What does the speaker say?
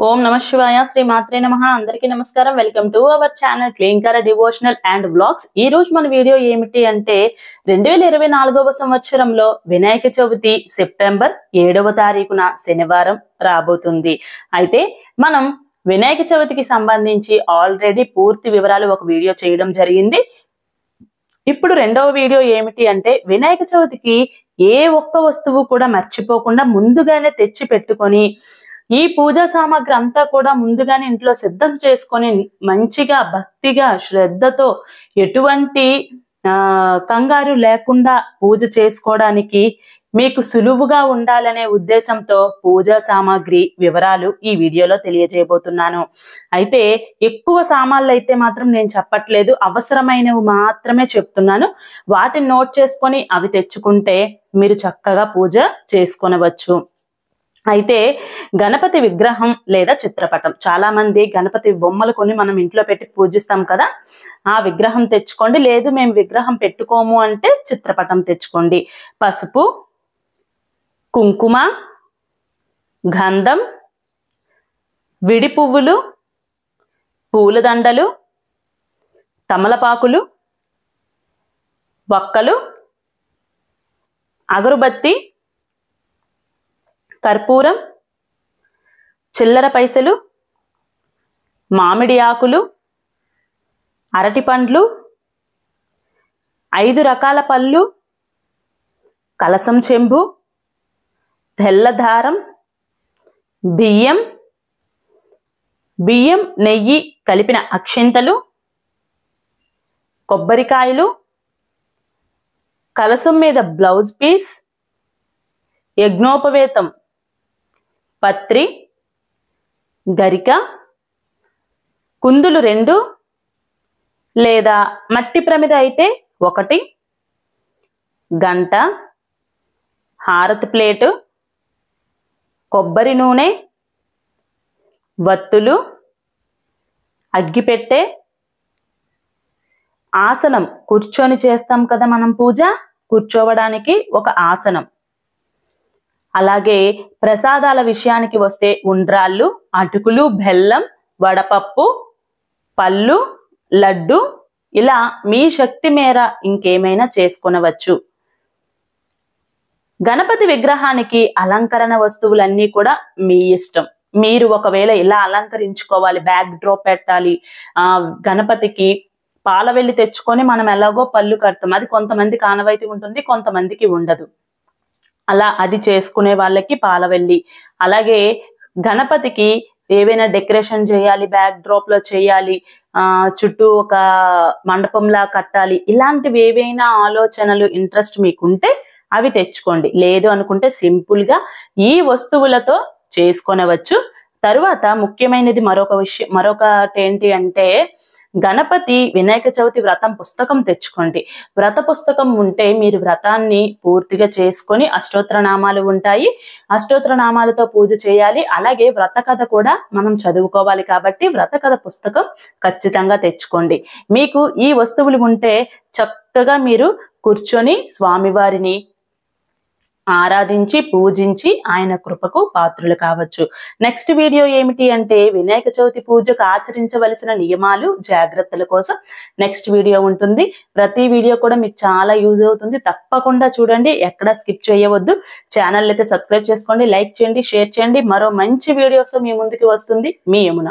ఓం నమ శివాయ శ్రీ మాత్రే నమః. అందరికీ నమస్కారం. Welcome to our channel Klinkara devotional and vlogs. ఈ రోజు మన వీడియో ఏమిటి అంటే 2024వ సంవత్సరంలో వినాయక చవితి సెప్టెంబర్ 7వ తారీఖున శనివారం రాబోతుంది. అయితే మనం వినాయక చవితికి సంబంధించి ఆల్రెడీ పూర్తి వివరాలు ఒక వీడియో చేయడం జరిగింది. ఇప్పుడు రెండవ వీడియో ఏమిటి అంటే వినాయక చవితికి ఏ ఒక్క వస్తువు కూడా మర్చిపోకుండా ముందుగానే తెచ్చి పెట్టుకొని ఈ పూజా సామాగ్రి అంతా కూడా ముందుగానే ఇంట్లో సిద్ధం చేసుకొని మంచిగా భక్తిగా శ్రద్ధతో ఎటువంటి కంగారు లేకుండా పూజ చేసుకోవడానికి మీకు సులువుగా ఉండాలనే ఉద్దేశంతో పూజా సామాగ్రి వివరాలు ఈ వీడియోలో తెలియజేయబోతున్నాను. అయితే ఎక్కువ సామాన్లు అయితే మాత్రం నేను చెప్పట్లేదు, అవసరమైనవి మాత్రమే చెప్తున్నాను. వాటిని నోట్ చేసుకొని అవి తెచ్చుకుంటే మీరు చక్కగా పూజ చేసుకొనవచ్చు. అయితే గణపతి విగ్రహం లేదా చిత్రపటం, చాలా మంది గణపతి బొమ్మలు కొని మనం ఇంట్లో పెట్టి పూజిస్తాం కదా, ఆ విగ్రహం తెచ్చుకోండి. లేదు మేము విగ్రహం పెట్టుకోము అంటే చిత్రపటం తెచ్చుకోండి. పసుపు, కుంకుమ, గంధం, విడి పువ్వులు, పూలదండలు, తమలపాకులు, వక్కలు, అగరుబత్తి, కర్పూరం, చిల్లర పైసలు, మామిడి ఆకులు, అరటి పండ్లు, 5 రకాల పళ్ళు, కలసం చెంబు, తెల్లదారం, బియ్యం, నెయ్యి కలిపిన అక్షింతలు, కొబ్బరికాయలు, కలసం మీద బ్లౌజ్ పీస్, యజ్ఞోపవేతం పత్రి, గరిక, కుందులు 2 లేదా మట్టి ప్రమిద అయితే 1, గంట, హారతి ప్లేటు, కొబ్బరి నూనె, వత్తులు, అగ్గిపెట్టె, ఆసనం కూర్చొని చేస్తాం కదా మనం పూజ, కూర్చోవడానికి ఒక ఆసనం. అలాగే ప్రసాదాల విషయానికి వస్తే ఉండ్రాళ్ళు, అటుకులు, బెల్లం, వడపప్పు, పళ్ళు, లడ్డు, ఇలా మీ శక్తి మేర ఇంకేమైనా చేసుకొనవచ్చు. గణపతి విగ్రహానికి అలంకరణ వస్తువులన్నీ కూడా మీ ఇష్టం. మీరు ఒకవేళ ఇలా అలంకరించుకోవాలి, బ్యాక్ డ్రాప్ పెట్టాలి, గణపతికి పాలవెల్లి తెచ్చుకొని మనం ఎలాగో పళ్ళు కడతాం, అది కొంతమందికి ఆనవాయితీ ఉంటుంది, కొంతమందికి ఉండదు. అలా అది చేసుకునే వాళ్ళకి పాలవెల్లి. అలాగే గణపతికి ఏవైనా డెకరేషన్ చేయాలి, బ్యాక్ డ్రాప్ లో చేయాలి, చుట్టూ ఒక మండపంలా కట్టాలి, ఇలాంటివి ఏవైనా ఆలోచనలు ఇంట్రెస్ట్ మీకుంటే అవి తెచ్చుకోండి. లేదు అనుకుంటే సింపుల్ గా ఈ వస్తువులతో చేసుకొనవచ్చు. తరువాత ముఖ్యమైనది మరొకటి ఏంటి అంటే గణపతి వినాయక చవితి వ్రతం పుస్తకం తెచ్చుకోండి. వ్రత పుస్తకం ఉంటే మీరు వ్రతాన్ని పూర్తిగా చేసుకొని అష్టోత్తరనామాలు ఉంటాయి, అష్టోత్తరనామాలతో పూజ చేయాలి. అలాగే వ్రత కథ కూడా మనం చదువుకోవాలి కాబట్టి వ్రత కథ పుస్తకం ఖచ్చితంగా తెచ్చుకోండి. మీకు ఈ వస్తువులు ఉంటే చక్కగా మీరు కూర్చొని స్వామివారిని ఆరాధించి పూజించి ఆయన కృపకు పాత్రులు కావచ్చు. నెక్స్ట్ వీడియో ఏమిటి అంటే వినాయక చవితి పూజకు ఆచరించవలసిన నియమాలు, జాగ్రత్తల కోసం నెక్స్ట్ వీడియో ఉంటుంది. ప్రతి వీడియో కూడా మీకు చాలా యూజ్ అవుతుంది, తప్పకుండా చూడండి, ఎక్కడ స్కిప్ చేయవద్దు. ఛానల్ అయితే సబ్స్క్రైబ్ చేసుకోండి, లైక్ చేయండి, షేర్ చేయండి. మరో మంచి వీడియోస్ మీ ముందుకు వస్తుంది మీ యమున.